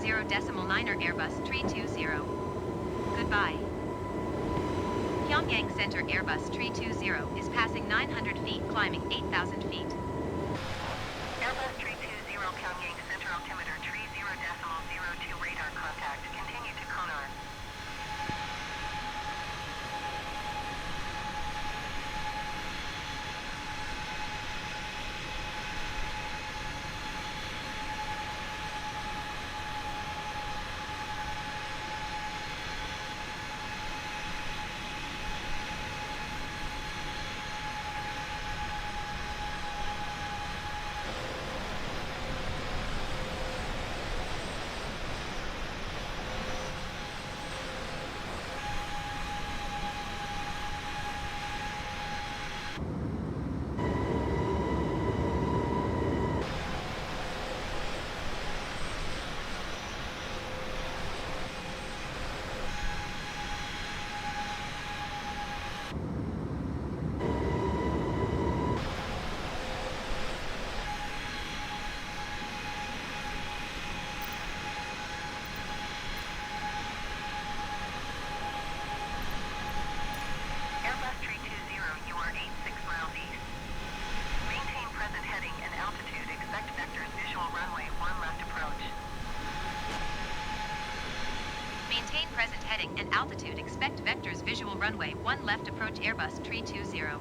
320.9er Airbus 320. Goodbye. Pyongyang Center Airbus 320 is passing 900 feet, climbing 8,000 feet. Airbus 320, Pyongyang Center altimeter 30.02 radar contact. Continue to Konar. Airbus 320, you are 86 miles east. Maintain present heading and altitude. Expect vectors visual runway 1 left approach. Maintain present heading and altitude. Expect vectors visual runway 1 left approach Airbus 320.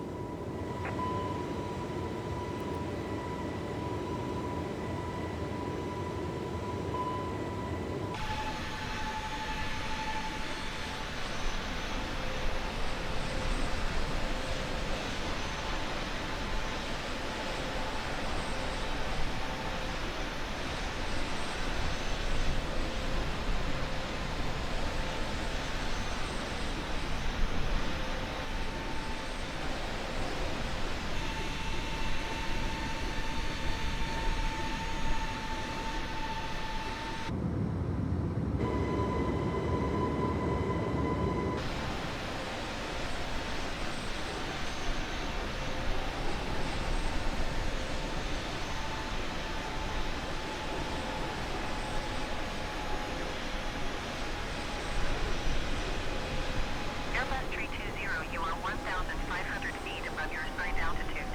Airbus 320, you are 1,500 feet above your assigned altitude.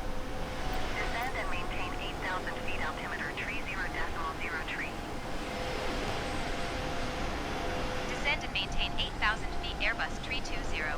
Descend and maintain 8,000 feet altimeter 30.03. Descend and maintain 8,000 feet Airbus 320.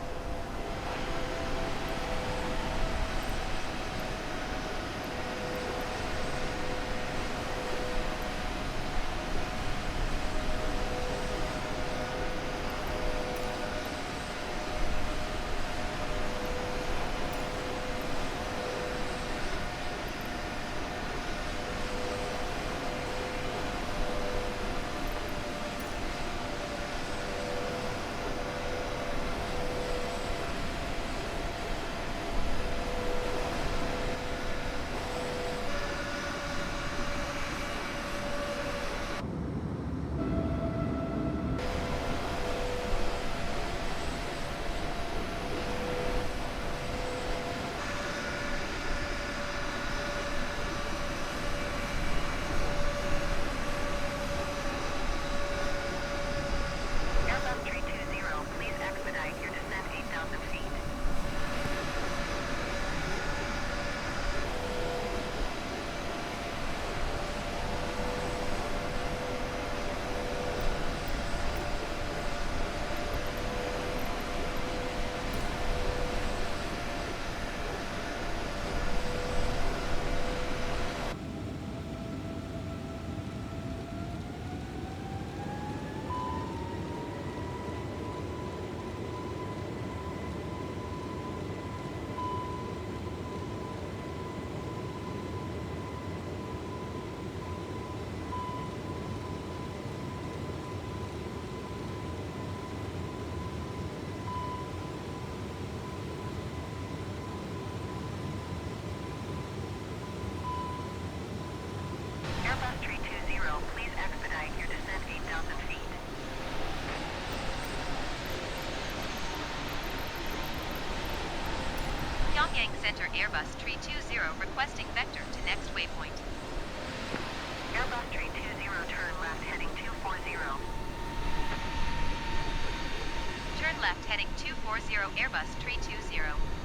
Airbus 320, please expedite your descent 8,000 feet. Airbus 320, please expedite your descent 8,000 feet. Pyongyang Center Airbus 320 requesting vector to next waypoint. Airbus 320, turn left heading 240. Turn left heading 240 Airbus 320.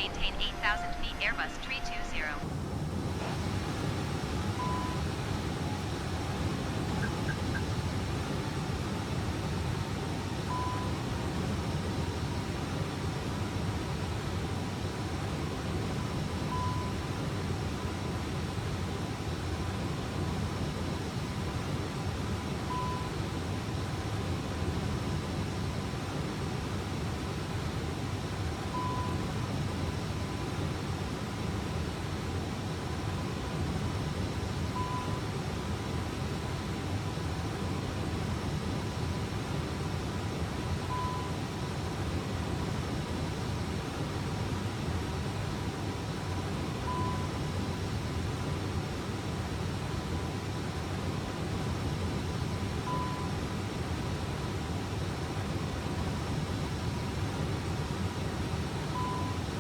maintain 8,000 feet Airbus 320.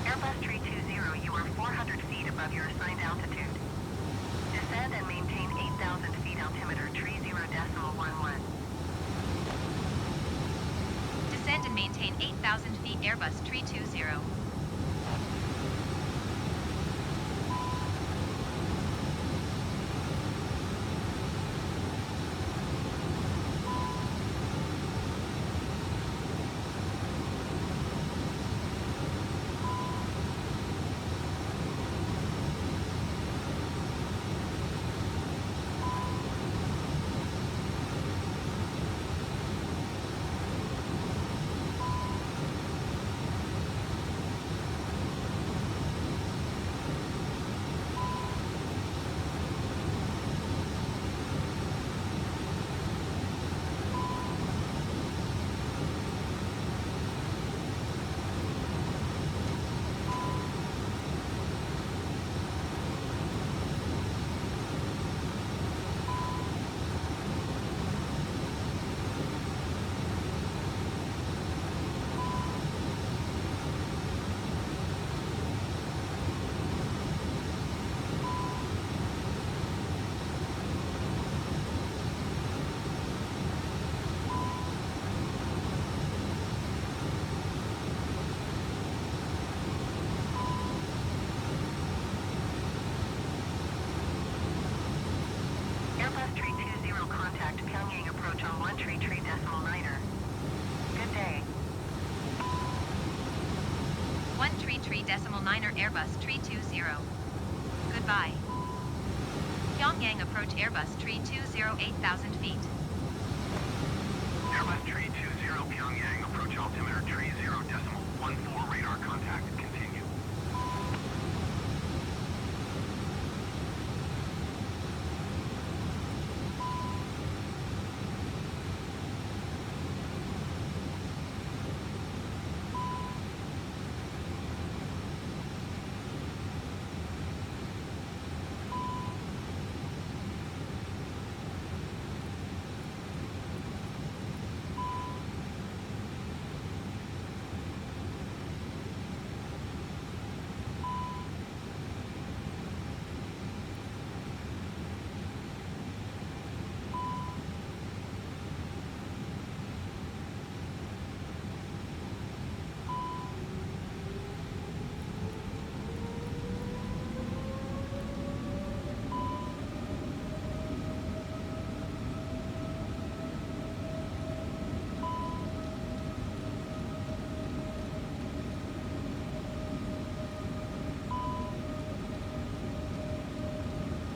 Airbus 320, you are 400 feet above your assigned altitude. Descend and maintain 8,000 feet altimeter 30.11. Descend and maintain 8,000 feet Airbus 320. Airbus 320, contact Pyongyang approach on 133.9er. Good day. 133.9er Airbus 320. Goodbye. Pyongyang approach Airbus 320 8,000 feet. Airbus 320 Pyongyang approach altimeter 30.14 radar contact. Continue.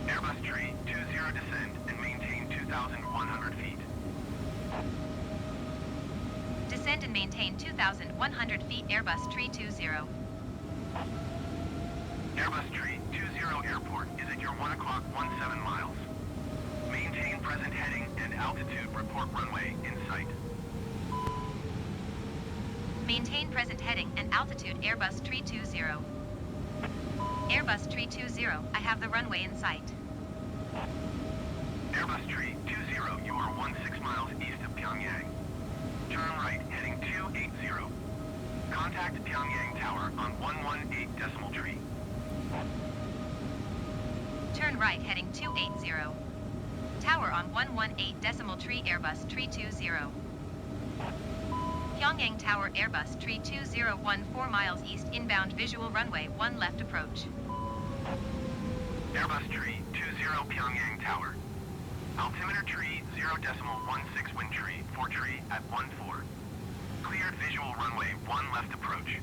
Airbus 320 descend and maintain 2,100 feet. Descend and maintain 2,100 feet Airbus 320. Airbus 320 airport is at your 1 o'clock 17 miles. Maintain present heading and altitude, report runway in sight. Maintain present heading and altitude Airbus 320. Airbus 320, I have the runway in sight. Airbus 320, you are 16 miles east of Pyongyang. Turn right, heading 280. Contact Pyongyang Tower on 118.3. Turn right heading 280. Tower on 118.3 Airbus 320. Pyongyang Tower Airbus Tree 201 4 miles east inbound visual runway 1 left approach. Airbus tree 20 Pyongyang Tower. Altimeter tree 0.16 wind tree 4 tree at 14. Cleared visual runway 1 left approach.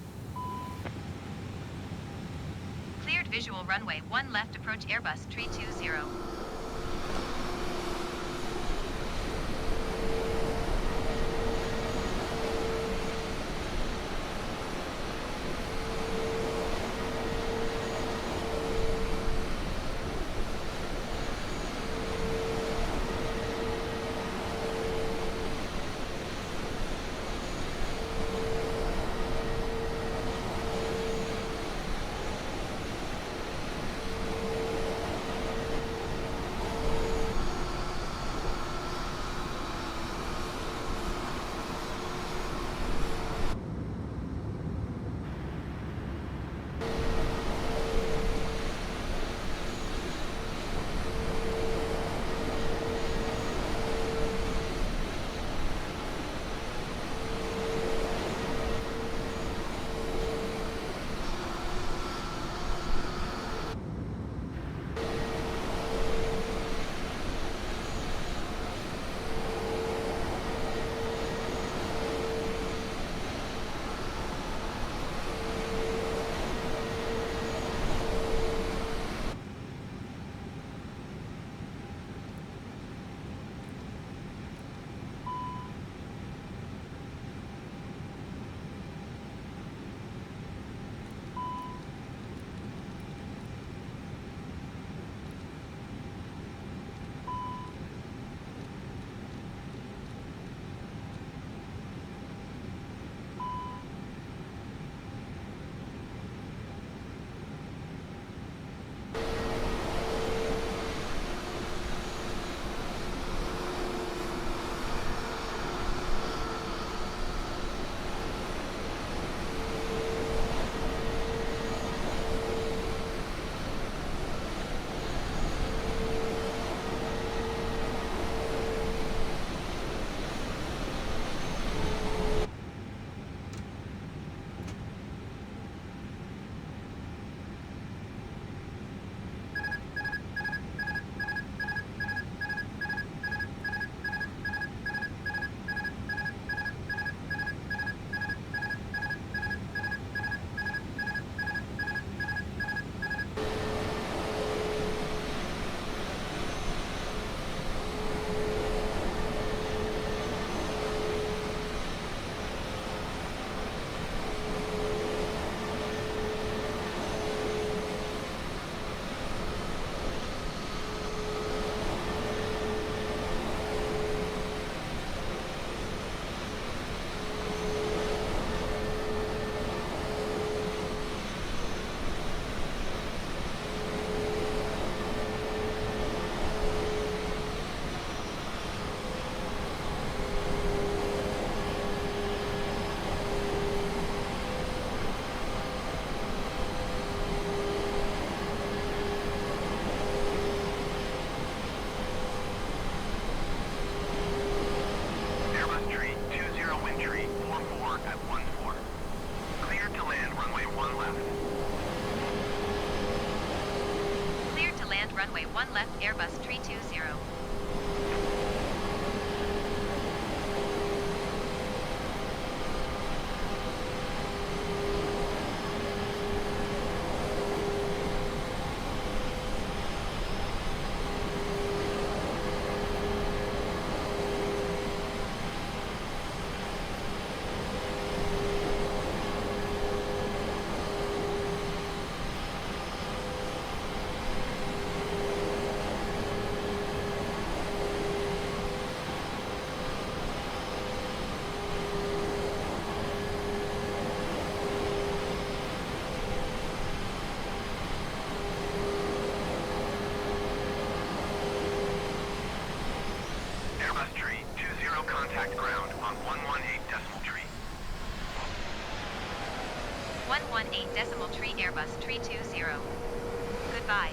Cleared visual runway 1 left approach Airbus Tree 20. Runway 1 left, Airbus 320. Airbus tree 20 contact ground on 118 decimal tree. 118 decimal tree Airbus 320. Goodbye.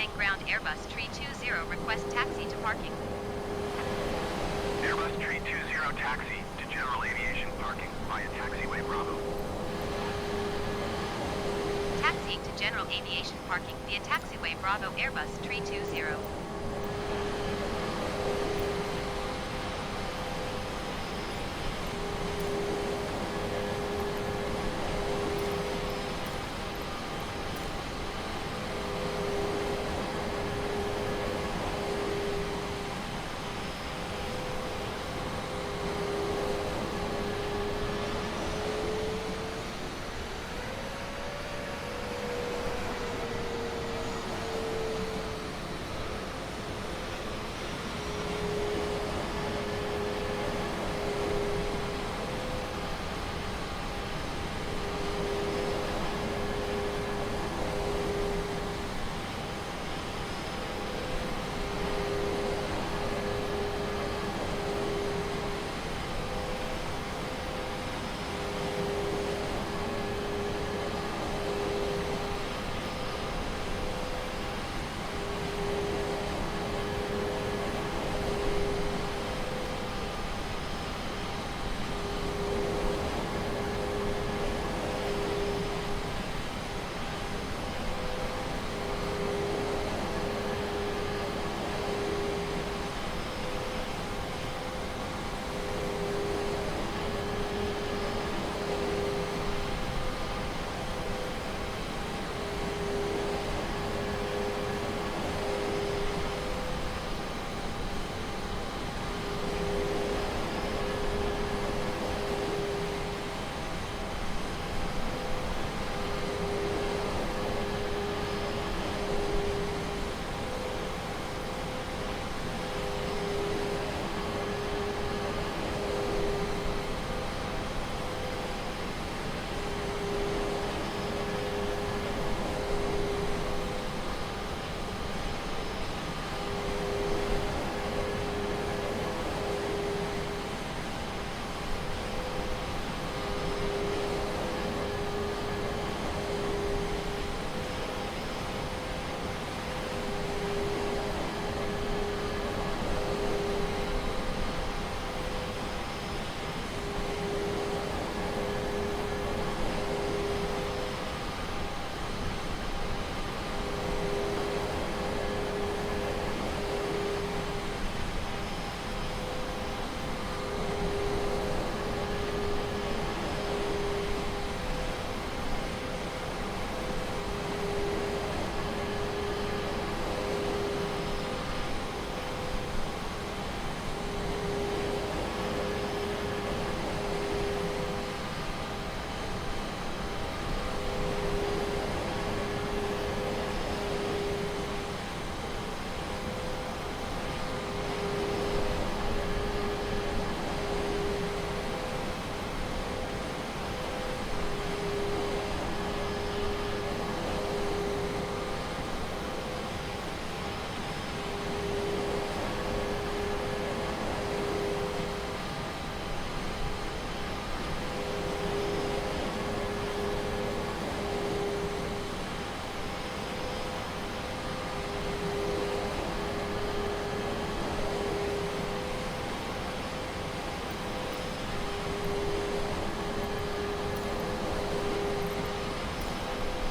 Pyongyang ground Airbus Tree 20 request taxi to parking. Airbus Tree 20 taxi to General Aviation Parking via Taxiway Bravo. Taxiing to General Aviation Parking via Taxiway Bravo Airbus Tree 20.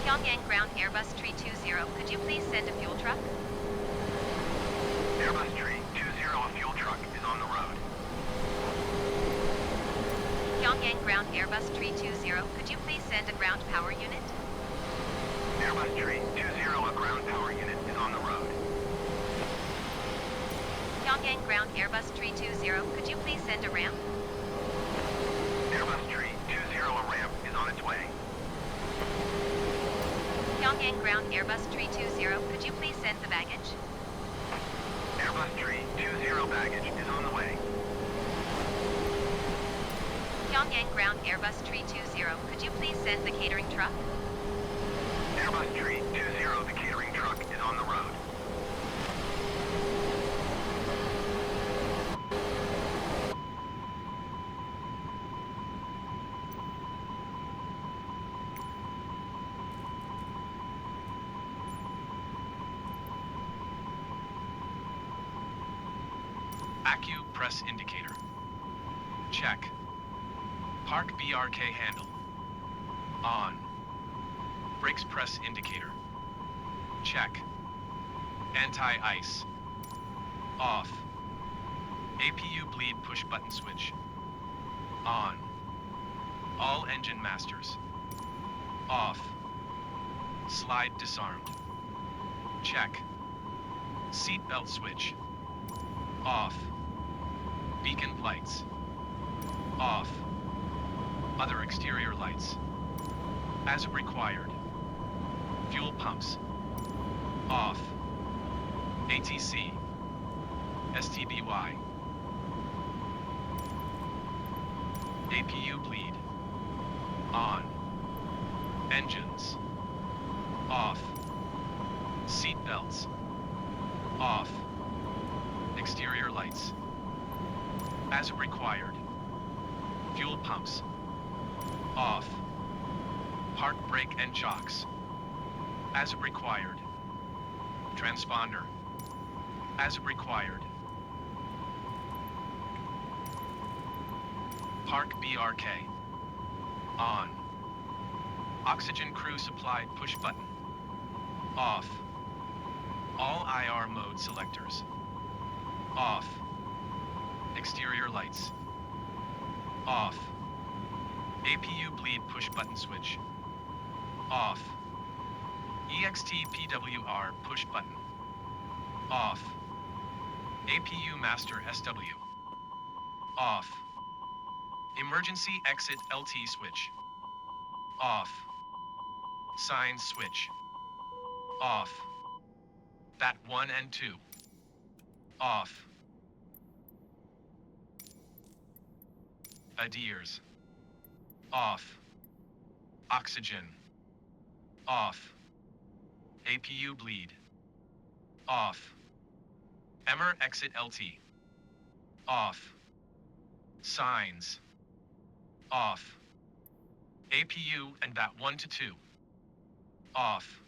Pyongyang ground Airbus Tree 20, could you please send a fuel truck? Airbus Tree 20, a fuel truck is on the road. Pyongyang ground Airbus Tree 20, could you please send a ground power unit? Airbus Tree 20, a ground power unit is on the road. Pyongyang ground Airbus Tree 20, could you please send a ramp? Airbus Tree 20, a ramp is on its way. Pyongyang ground Airbus Tree 20, could you please send the baggage? Airbus Tree 20 baggage is on the way. Pyongyang ground Airbus Tree 20, could you please send the catering truck? Airbus Tree 20, the catering truck is on the road. Accu press indicator. Check. Park BRK handle. On. Brakes press indicator. Check. Anti-ice. Off. APU bleed push button switch. On. All engine masters. Off. Slide disarmed. Check. Seat belt switch. Off. Beacon lights. Off. Other exterior lights. As required. Fuel pumps. Off. ATC. STBY. APU bleed. On. Engines. Off. Seat belts. Off. Exterior lights. As required. Fuel pumps. Off. Park brake and shocks. As required. Transponder. As required. Park BRK. On. Oxygen crew supplied push button. Off. All IR mode selectors. Off. Exterior lights. Off. APU bleed push button switch. Off. EXT PWR push button. Off. APU master SW. Off. Emergency exit LT switch. Off. Signs switch. Off. BAT 1 and 2. Off. ADIRS. Off. Oxygen. Off. APU bleed. Off. EMER exit LT. Off. Signs. Off. APU and BAT 1 to 2. Off.